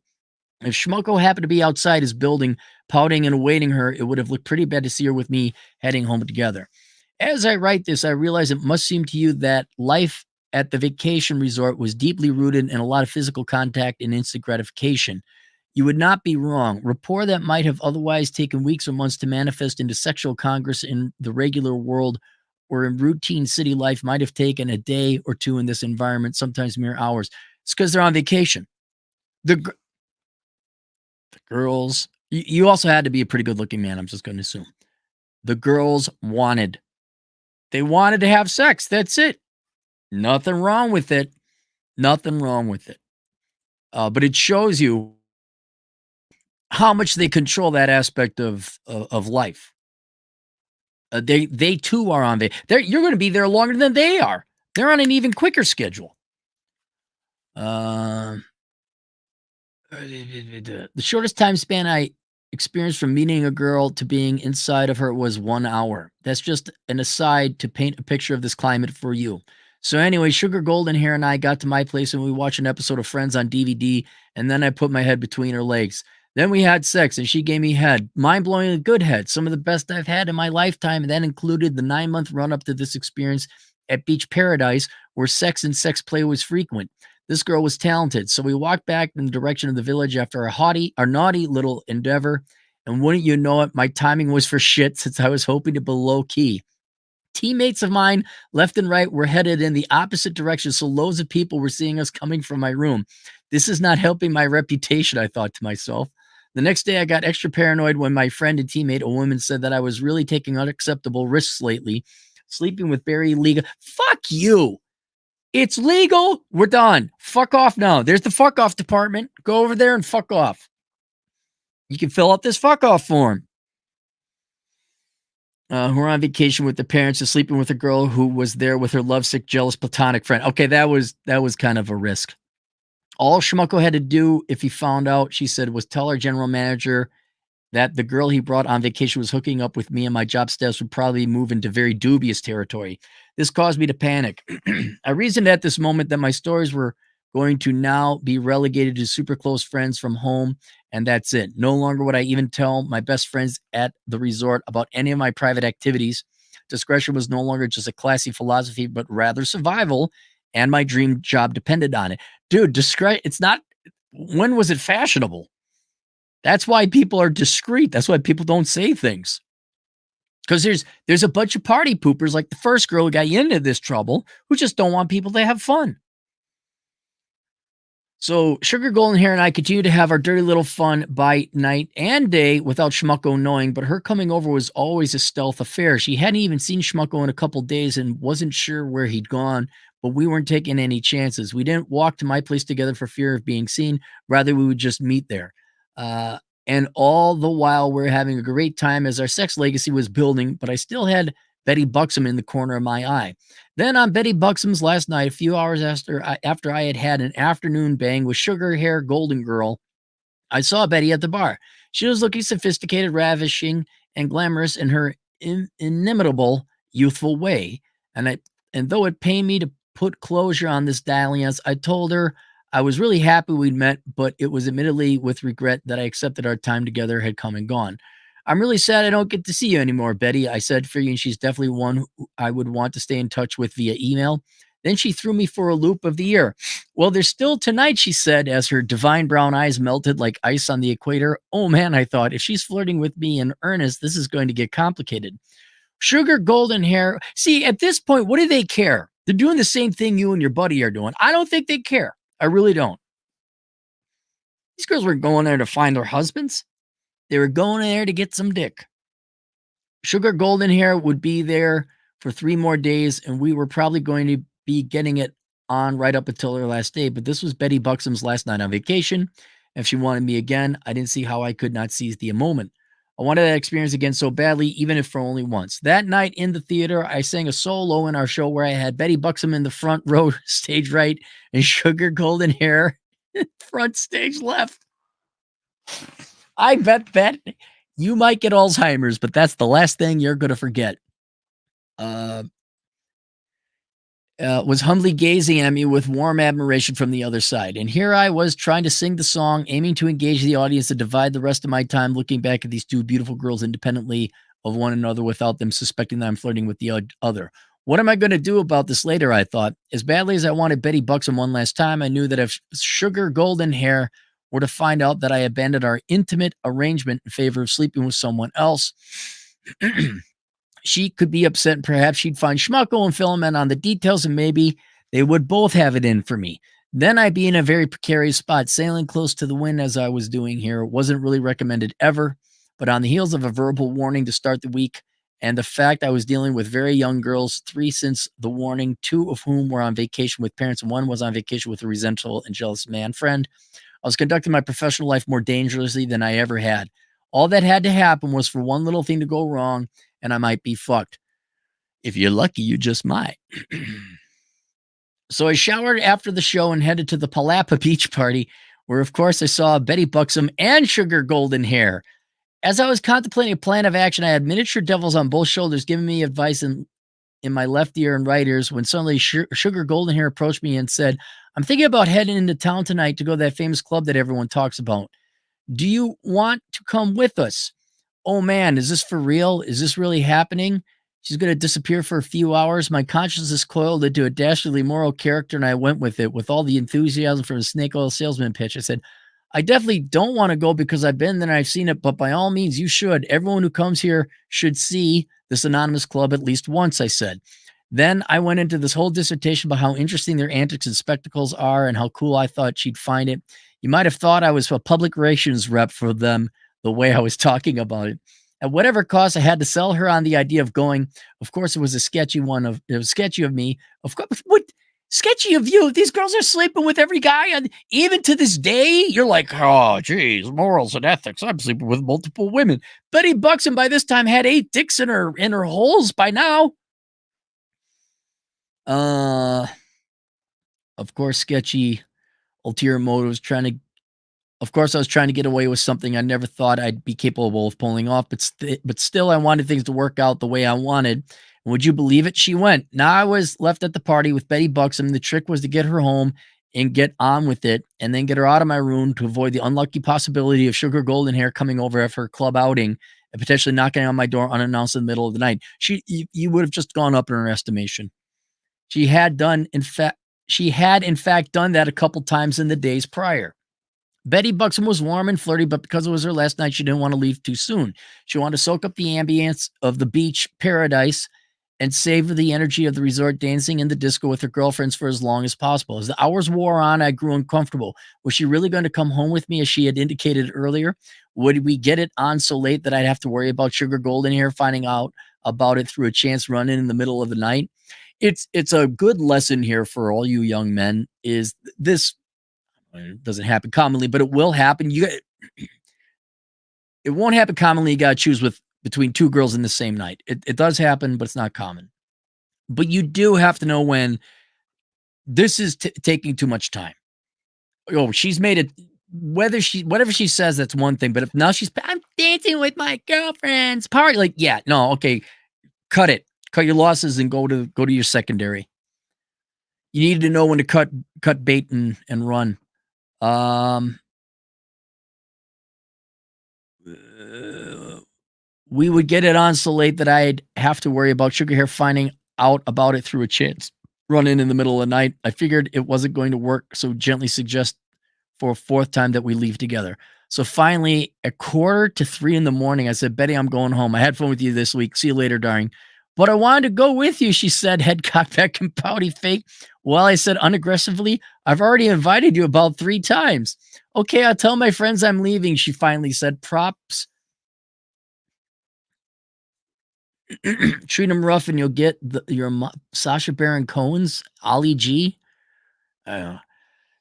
If Schmucko happened to be outside his building, pouting and awaiting her, it would have looked pretty bad to see her with me heading home together. As I write this, I realize it must seem to you that life at the vacation resort was deeply rooted in a lot of physical contact and instant gratification. You would not be wrong. Rapport that might have otherwise taken weeks or months to manifest into sexual congress in the regular world or in routine city life might have taken a day or two in this environment, sometimes mere hours. It's because they're on vacation. The girls, you also had to be a pretty good looking man, I'm just going to assume. The girls they wanted to have sex. That's it. Nothing wrong with it. Nothing wrong with it. But it shows you how much they control that aspect of life. They too are on you're going to be there longer than they are. They're on an even quicker schedule. The shortest time span I experienced from meeting a girl to being inside of her was 1 hour. That's just an aside to paint a picture of this climate for you. So anyway, Sugar Golden Hair and I got to my place and we watched an episode of Friends on DVD, and then I put my head between her legs. Then we had sex and she gave me head. Mind-blowingly good head. Some of the best I've had in my lifetime, and that included the 9-month run-up to this experience at Beach Paradise, where sex and sex play was frequent. This girl was talented, so we walked back in the direction of the village after our naughty little endeavor, and wouldn't you know it, my timing was for shit since I was hoping to be low-key. Teammates of mine, left and right, were headed in the opposite direction, so loads of people were seeing us coming from my room. This is not helping my reputation, I thought to myself. The next day, I got extra paranoid when my friend and teammate, a woman, said that I was really taking unacceptable risks lately, sleeping with very legal. Fuck you. It's legal. We're done. Fuck off now. There's the fuck off department. Go over there and fuck off. You can fill out this fuck off form. Who are on vacation with the parents and sleeping with a girl who was there with her lovesick, jealous, platonic friend. Okay, that was kind of a risk. All Schmucko had to do, if he found out, she said, was tell our general manager that the girl he brought on vacation was hooking up with me, and my job status would probably move into very dubious territory. This caused me to panic. I reasoned at this moment that my stories were going to now be relegated to super close friends from home, and that's it. No longer would I even tell my best friends at the resort about any of my private activities. Discretion was no longer just a classy philosophy, but rather survival, and my dream job depended on it. Dude, it's not, when was it fashionable? That's why people are discreet. That's why people don't say things. Because there's a bunch of party poopers like the first girl who got you into this trouble who just don't want people to have fun. So Sugar Golden Hair and I continue to have our dirty little fun by night and day without Schmucko knowing, but her coming over was always a stealth affair. She hadn't even seen Schmucko in a couple days and wasn't sure where he'd gone, but we weren't taking any chances. We didn't walk to my place together for fear of being seen. Rather, we would just meet there. And all the while, we're having a great time as our sex legacy was building, but I still had Betty Buxom in the corner of my eye. Then on Betty Buxom's last night, a few hours after I had had an afternoon bang with Sugar Hair Golden Girl, I saw Betty at the bar. She was looking sophisticated, ravishing, and glamorous in her inimitable youthful way. And though it pained me to put closure on this dalliance, I told her I was really happy we'd met, but it was admittedly with regret that I accepted our time together had come and gone. I'm really sad I don't get to see you anymore, Betty, I said, figuring she's definitely one who I would want to stay in touch with via email. Then she threw me for a loop of the year. Well, there's still tonight, she said, as her divine brown eyes melted like ice on the equator. Oh man, I thought, if she's flirting with me in earnest, this is going to get complicated. Sugar Golden Hair. See, at this point, what do they care? They're doing the same thing you and your buddy are doing. I don't think they care. I really don't. These girls were going there to find their husbands. They were going there to get some dick. Sugar Golden Hair would be there for 3 more days, and we were probably going to be getting it on right up until her last day. But this was Betty Buxom's last night on vacation. If she wanted me again, I didn't see how I could not seize the moment. I wanted that experience again so badly, even if for only once. That night in the theater, I sang a solo in our show where I had Betty Buxom in the front row, stage right, and Sugar Golden Hair front stage left. I bet that you might get Alzheimer's, but that's the last thing you're going to forget. Was humbly gazing at me with warm admiration from the other side. And here I was trying to sing the song, aiming to engage the audience and divide the rest of my time looking back at these two beautiful girls independently of one another without them suspecting that I'm flirting with the other. What am I going to do about this later, I thought. As badly as I wanted Betty Buxom one last time, I knew that if Sugar Golden Hair were to find out that I abandoned our intimate arrangement in favor of sleeping with someone else, she could be upset, and perhaps she'd find Schmucko and fill him in on the details, and maybe they would both have it in for me. Then I'd be in a very precarious spot. Sailing close to the wind as I was doing here wasn't really recommended ever, but on the heels of a verbal warning to start the week and the fact I was dealing with very young girls, 3 since the warning, 2 of whom were on vacation with parents, and 1 was on vacation with a resentful and jealous man friend, I was conducting my professional life more dangerously than I ever had. All that had to happen was for one little thing to go wrong, and I might be fucked. If you're lucky, you just might. So I showered after the show and headed to the Palapa Beach party, where, of course, I saw Betty Buxom and Sugar Golden Hair. As I was contemplating a plan of action, I had miniature devils on both shoulders giving me advice in my left ear and right ears when suddenly Sugar Golden Hair approached me and said, I'm thinking about heading into town tonight to go to that famous club that everyone talks about. Do you want to come with us? Oh man, is this for real? Is this really happening? She's going to disappear for a few hours. My consciousness coiled into a dastardly moral character, and I went with it with all the enthusiasm from a snake oil salesman pitch. I said, I definitely don't want to go because I've been there and I've seen it, but by all means, you should. Everyone who comes here should see this anonymous club at least once, I said. Then I went into this whole dissertation about how interesting their antics and spectacles are and how cool I thought she'd find it. You might have thought I was a public relations rep for them the way I was talking about it. At whatever cost, I had to sell her on the idea of going. Of course, it was a sketchy one. It was sketchy of me. Of course, what sketchy of you? These girls are sleeping with every guy, and even to this day, you're like, oh, geez, morals and ethics. I'm sleeping with multiple women. Betty Buxom by this time had 8 dicks in her holes by now. Of course, sketchy, ulterior motives, of course, I was trying to get away with something I never thought I'd be capable of pulling off, but still, I wanted things to work out the way I wanted. And would you believe it? She went. Now I was left at the party with Betty Buxom. The trick was to get her home and get on with it, and then get her out of my room to avoid the unlucky possibility of Sugar Golden Hair coming over after her club outing and potentially knocking on my door unannounced in the middle of the night. You would have just gone up in her estimation. She had in fact done that a couple times in the days prior. Betty Buxom was warm and flirty, but because it was her last night, she didn't want to leave too soon. She wanted to soak up the ambience of the beach paradise and savor the energy of the resort, dancing in the disco with her girlfriends for as long as possible. As the hours wore on, I grew uncomfortable. Was she really going to come home with me, as she had indicated earlier? Would we get it on so late that I'd have to worry about Sugar Golden Hair finding out about it through a chance run in the middle of the night? It's a good lesson here for all you young men. Is this it doesn't happen commonly, but it will happen. It won't happen commonly. You got to choose between two girls in the same night. It does happen, but it's not common. But you do have to know when this is taking too much time. Oh, she's made it. Whatever she says, that's one thing. But if now I'm dancing with my girlfriend's party. Like, yeah, no, okay, cut it. Cut your losses and go to your secondary. You need to know when to cut bait and run. We would get it on so late that I'd have to worry about Sugar Hair finding out about it through a chance run in the middle of the night. I figured it wasn't going to work, so gently suggest for a fourth time that we leave together. So finally, at 2:45 in the morning, I said, Betty, I'm going home. I had fun with you this week. See you later, darling. But I wanted to go with you, she said, head cocked back and pouty fake. Well, I said unaggressively, I've already invited you about 3 times. Okay, I'll tell my friends I'm leaving, she finally said. Props. Treat them rough and you'll get your Sacha Baron Cohen's Ali G.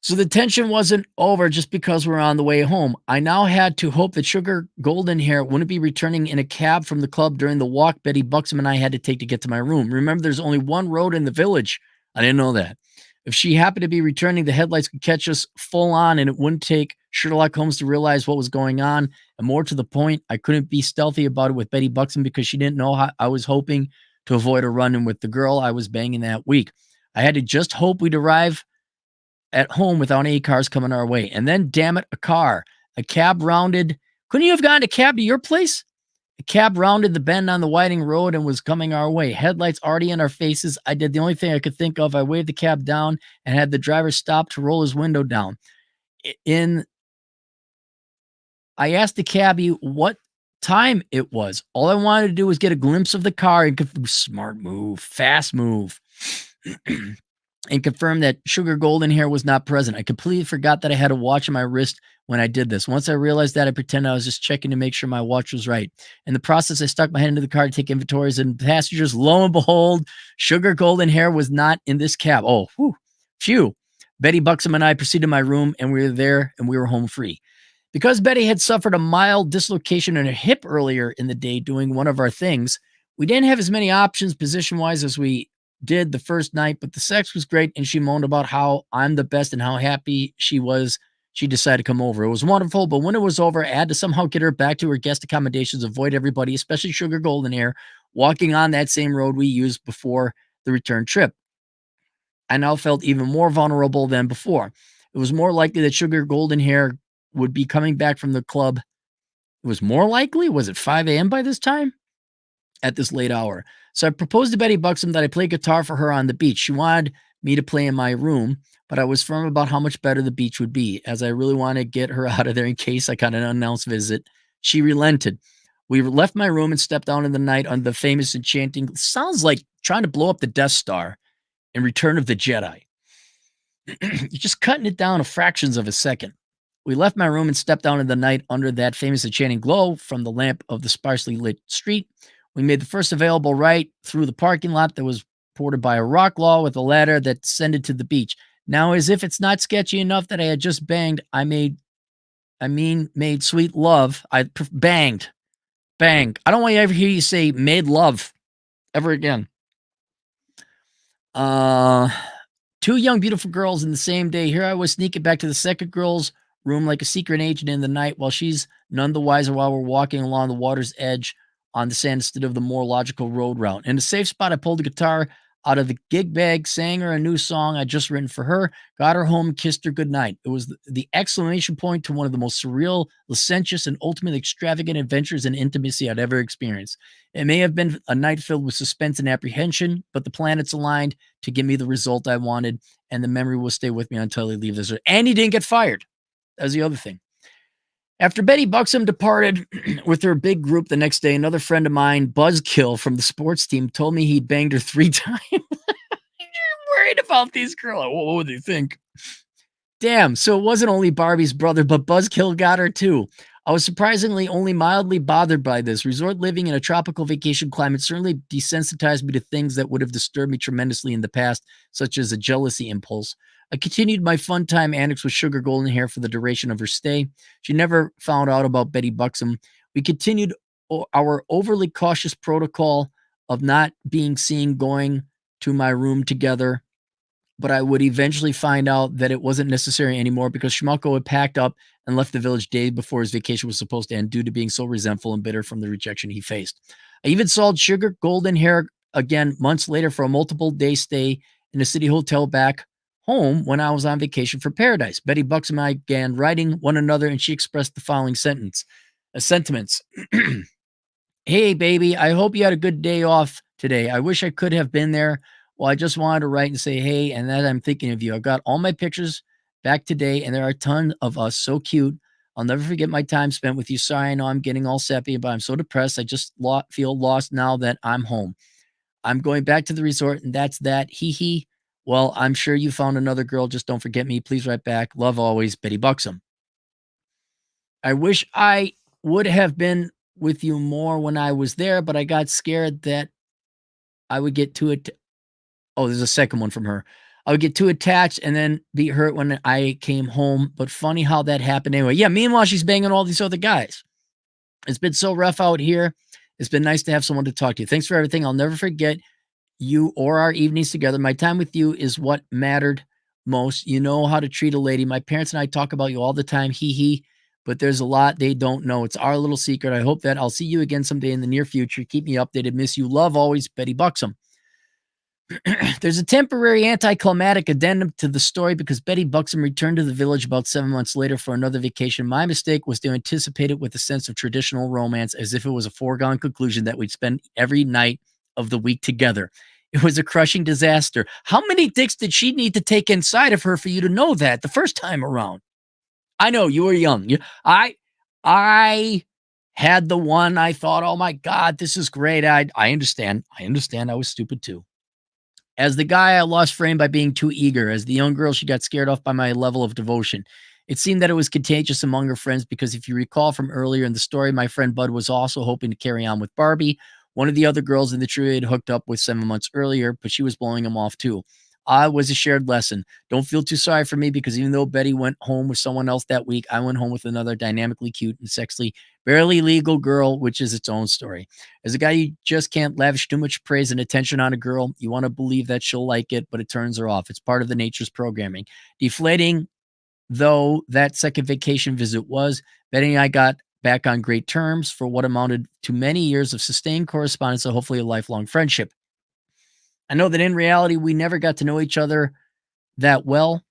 So the tension wasn't over just because we're on the way home. I now had to hope that Sugar Golden Hair wouldn't be returning in a cab from the club during the walk Betty Buxom and I had to take to get to my room. Remember, there's only one road in the village. I didn't know that. If she happened to be returning, the headlights could catch us full on, and it wouldn't take Sherlock Holmes to realize what was going on. And more to the point, I couldn't be stealthy about it with Betty Buxom because she didn't know how I was hoping to avoid a run-in with the girl I was banging that week. I had to just hope we'd arrive at home without any cars coming our way. And then, damn it, a car. A cab rounded. Couldn't you have gotten a cab to your place? A cab rounded the bend on the Whiting Road and was coming our way. Headlights already in our faces. I did the only thing I could think of. I waved the cab down and had the driver stop to roll his window down. I asked the cabbie what time it was. All I wanted to do was get a glimpse of the car and smart move, fast move. And confirm that Sugar Golden Hair was not present. I completely forgot that I had a watch on my wrist when I did this. Once I realized that, I pretended I was just checking to make sure my watch was right. In the process, I stuck my head into the car to take inventories and passengers. Lo and behold, Sugar Golden Hair was not in this cab. Oh, phew. Betty Buxom and I proceeded to my room, and we were there, and we were home free. Because Betty had suffered a mild dislocation in her hip earlier in the day doing one of our things, we didn't have as many options position-wise as we did the first night, but the sex was great, and she moaned about how I'm the best and how happy she was. She decided to come over. It was wonderful, but when it was over, I had to somehow get her back to her guest accommodations, avoid everybody, especially Sugar Golden Hair, walking on that same road we used before the return trip. I now felt even more vulnerable than before. It was more likely that Sugar Golden Hair would be coming back from the club. It was more likely? Was it 5 a.m. by this time? At this late hour. So I proposed to Betty Buxom that I play guitar for her on the beach. She wanted me to play in my room, but I was firm about how much better the beach would be, as I really wanted to get her out of there in case I got an unannounced visit. She relented. We left my room and stepped out in the night on the famous enchanting, sounds like trying to blow up the Death Star in Return of the Jedi. You're just cutting it down to fractions of a second. We left my room and stepped out in the night under that famous enchanting glow from the lamp of the sparsely lit street. We made the first available right through the parking lot that was ported by a rock wall with a ladder that descended to the beach. Now, as if it's not sketchy enough that I had just banged, made sweet love. Banged. I don't want to ever hear you say made love ever again. 2 young, beautiful girls in the same day. Here I was sneaking back to the second girl's room like a secret agent in the night while she's none the wiser while we're walking along the water's edge on the sand instead of the more logical road route. In a safe spot, I pulled the guitar out of the gig bag, sang her a new song I'd just written for her, got her home, kissed her goodnight. It was the exclamation point to one of the most surreal, licentious, and ultimately extravagant adventures and intimacy I'd ever experienced. It may have been a night filled with suspense and apprehension, but the planets aligned to give me the result I wanted, and the memory will stay with me until I leave this earth. And he didn't get fired. That was the other thing. After Betty Buxom departed with her big group the next day, another friend of mine, Buzzkill from the sports team, told me he'd banged her 3 times. You're worried about these girls. What would they think? Damn, so it wasn't only Barbie's brother, but Buzzkill got her too. I was surprisingly only mildly bothered by this. Resort living in a tropical vacation climate certainly desensitized me to things that would have disturbed me tremendously in the past, such as a jealousy impulse. I continued my fun time antics with Sugar Golden Hair for the duration of her stay. She never found out about Betty Buxom. We continued our overly cautious protocol of not being seen going to my room together, but I would eventually find out that it wasn't necessary anymore because Schmucko had packed up and left the village days before his vacation was supposed to end due to being so resentful and bitter from the rejection he faced. I even saw Sugar Golden Hair again months later for a multiple day stay in a city hotel back home when I was on vacation for Paradise. Betty Buxom and I began writing one another, and she expressed the following sentiments. Hey, baby, I hope you had a good day off today. I wish I could have been there. Well, I just wanted to write and say, hey, and that I'm thinking of you. I've got all my pictures back today, and there are a ton of us. So cute. I'll never forget my time spent with you. Sorry, I know I'm getting all sappy, but I'm so depressed. I just feel lost now that I'm home. I'm going back to the resort, and that's that. Hee hee. Well, I'm sure you found another girl. Just don't forget me. Please write back. Love always, Betty Buxom. I wish I would have been with you more when I was there, but I got scared that I would get too Oh, there's a second one from her. I would get too attached and then be hurt when I came home. But funny how that happened anyway. Yeah, meanwhile, she's banging all these other guys. It's been so rough out here. It's been nice to have someone to talk to. Thanks for everything. I'll never forget you or our evenings together. My time with you is what mattered most. You know how to treat a lady. My parents and I talk about you all the time. Hee hee. But there's a lot they don't know. It's our little secret. I hope that I'll see you again someday in the near future. Keep me updated. Miss you. Love always, Betty Buxom. There's a temporary anticlimactic addendum to the story because Betty Buxom returned to the village about 7 months later for another vacation. My mistake was to anticipate it with a sense of traditional romance as if it was a foregone conclusion that we'd spend every night of the week together. It was a crushing disaster. How many dicks did she need to take inside of her for you to know that the first time around? I know you were young. I had the one I thought, oh my God, this is great. I understand. I was stupid too. As the guy, I lost frame by being too eager. As the young girl, she got scared off by my level of devotion. It seemed that it was contagious among her friends because if you recall from earlier in the story, my friend Bud was also hoping to carry on with Barbie. One of the other girls in the trio had hooked up with 7 months earlier, but she was blowing him off too. Was a shared lesson. Don't feel too sorry for me because even though Betty went home with someone else that week, I went home with another dynamically cute and sexily, barely legal girl, which is its own story. As a guy, you just can't lavish too much praise and attention on a girl. You want to believe that she'll like it, but it turns her off. It's part of the nature's programming. Deflating, though, that second vacation visit was, Betty and I got back on great terms for what amounted to many years of sustained correspondence and hopefully a lifelong friendship. I know that in reality, we never got to know each other that well.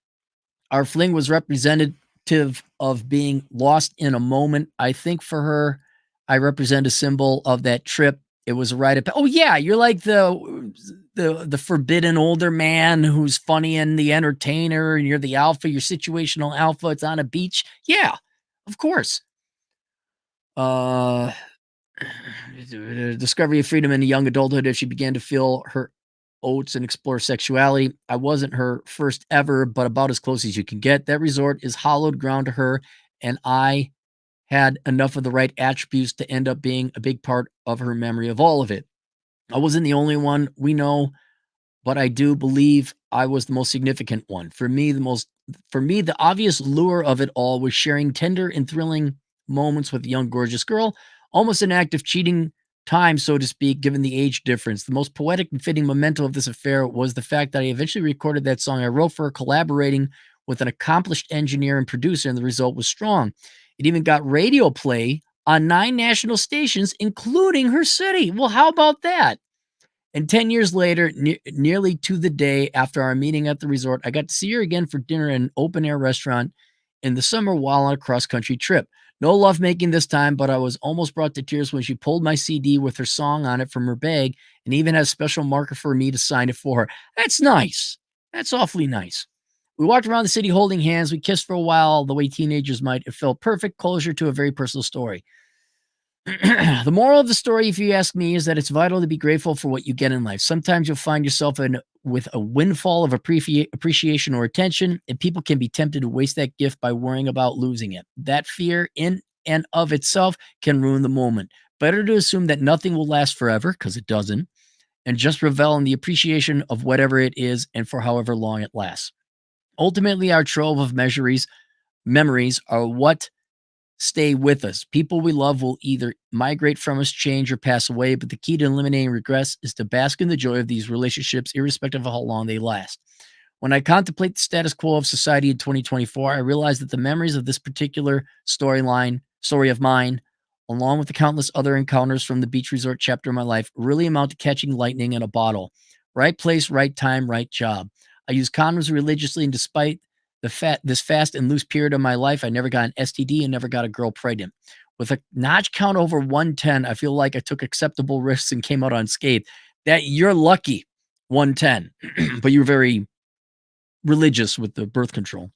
Our fling was representative of being lost in a moment. I think for her, I represent a symbol of that trip. It was a rite of, oh yeah, you're like the forbidden older man who's funny and the entertainer, and you're the alpha, you're situational alpha. It's on a beach. Yeah, of course. Discovery of freedom in young adulthood as she began to feel her oats and explore sexuality. I wasn't her first ever, but about as close as you can get. That resort is hallowed ground to her, and I had enough of the right attributes to end up being a big part of her memory of all of it. I wasn't the only one, we know, but I do believe I was the most significant one. For me, the obvious lure of it all was sharing tender and thrilling moments with a young, gorgeous girl, almost an act of cheating time, so to speak, given the age difference. The most poetic and fitting memento of this affair was the fact that I eventually recorded that song I wrote for her, collaborating with an accomplished engineer and producer, and the result was strong. It even got radio play on 9 national stations, including her city. Well, how about that? And 10 years later, nearly to the day after our meeting at the resort, I got to see her again for dinner at an open air restaurant in the summer while on a cross country trip. No lovemaking this time, but I was almost brought to tears when she pulled my CD with her song on it from her bag and even has a special marker for me to sign it for her. That's nice. That's awfully nice. We walked around the city holding hands. We kissed for a while, the way teenagers might. It felt perfect closure to a very personal story. The moral of the story, if you ask me, is that it's vital to be grateful for what you get in life. Sometimes you'll find yourself with a windfall of appreciation or attention, and people can be tempted to waste that gift by worrying about losing it. That fear in and of itself can ruin the moment. Better to assume that nothing will last forever, because it doesn't, and just revel in the appreciation of whatever it is and for however long it lasts. Ultimately, our trove of memories are what stay with us. People we love will either migrate from us, change, or pass away, but the key to eliminating regrets is to bask in the joy of these relationships, irrespective of how long they last. When I contemplate the status quo of society in 2024, I realize that the memories of this particular story of mine, along with the countless other encounters from the beach resort chapter of my life, really amount to catching lightning in a bottle. Right place, right time, right job. I use condoms religiously, and despite this fast and loose period of my life, I never got an STD and never got a girl pregnant. With a notch count over 110, I feel like I took acceptable risks and came out unscathed. That you're lucky, 110, but you're very religious with the birth control.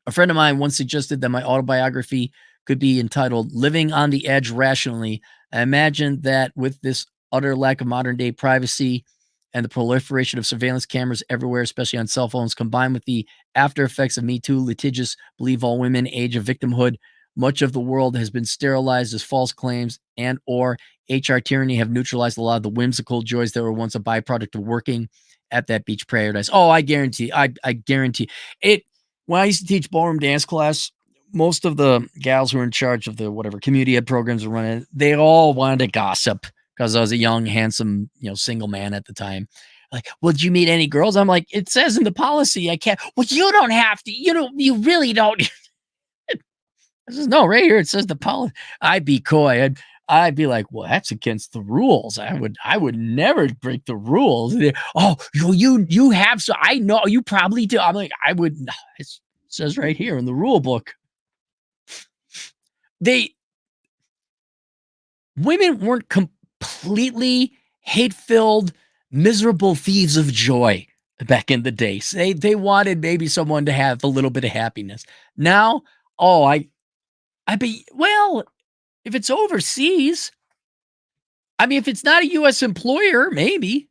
A friend of mine once suggested that my autobiography could be entitled Living on the Edge Rationally. I imagine that with this utter lack of modern day privacy and the proliferation of surveillance cameras everywhere, especially on cell phones, combined with the after effects of Me Too, litigious, believe all women, age of victimhood, much of the world has been sterilized as false claims and or HR tyranny have neutralized a lot of the whimsical joys that were once a byproduct of working at that beach paradise. Oh, I guarantee it. When I used to teach ballroom dance class, most of the gals who were in charge of the whatever community ed programs were running, they all wanted to gossip because I was a young, handsome, single man at the time. Like, well, did you meet any girls? I'm like, it says in the policy I can't. Well, you don't have to. You really don't. I says, no, right here it says the policy. I'd be coy. I'd be like, well, that's against the rules. I would never break the rules. Oh, you have, so I know you probably do. I'm like, I would. It says right here in the rule book. Women weren't completely hate-filled, miserable thieves of joy back in the day. They wanted maybe someone to have a little bit of happiness. Now, well, if it's overseas, if it's not a U.S. employer, maybe.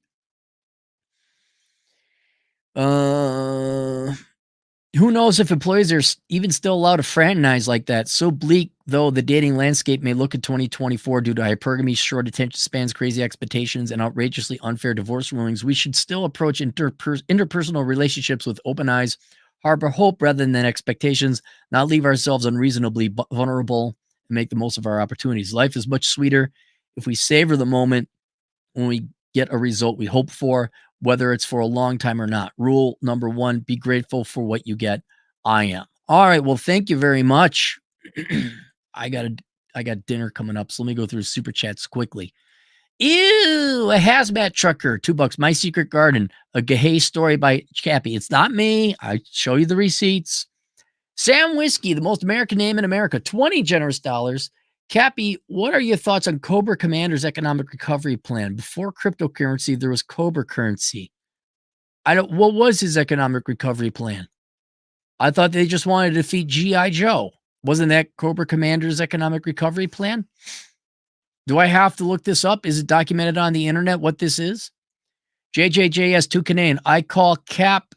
Who knows if employees are even still allowed to fraternize like that? So bleak, though, the dating landscape may look in 2024 due to hypergamy, short attention spans, crazy expectations, and outrageously unfair divorce rulings, we should still approach interpersonal relationships with open eyes, harbor hope rather than expectations, not leave ourselves unreasonably vulnerable, and make the most of our opportunities. Life is much sweeter if we savor the moment when we get a result we hope for, whether it's for a long time or not. Rule number 1, be grateful for what you get. I am. All right. Well, thank you very much. I got dinner coming up, so let me go through super chats quickly. Ew, a hazmat trucker, $2. My Secret Garden, a Gahey story by Cappy. It's not me. I show you the receipts. Sam Whiskey, the most American name in America, 20 generous dollars. Cappy, what are your thoughts on Cobra Commander's economic recovery plan? Before cryptocurrency, there was Cobra currency. What was his economic recovery plan? I thought they just wanted to defeat G.I. Joe. Wasn't that Cobra Commander's economic recovery plan? Do I have to look this up? Is it documented on the internet what this is? JJJS2 Canadian. I call cap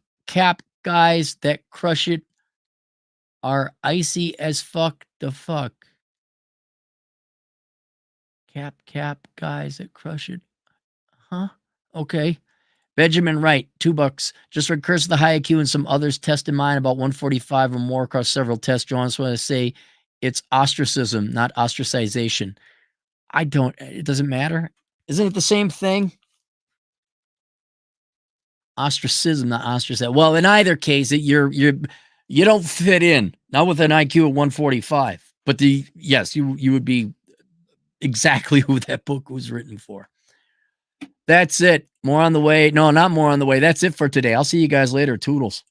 guys that crush it are icy as fuck the fuck. Cap guys that crush it. Huh? Okay. Benjamin Wright, $2. Just read Curse of the High IQ and some others test in mine about 145 or more across several tests. John, I just want to say it's ostracism, not ostracization. It doesn't matter. Isn't it the same thing? Ostracism, not ostracization. Well, in either case, you don't fit in. Not with an IQ of 145. But yes, you would be exactly who that book was written for. That's it. More on the way. No, not more on the way. That's it for today. I'll see you guys later. Toodles.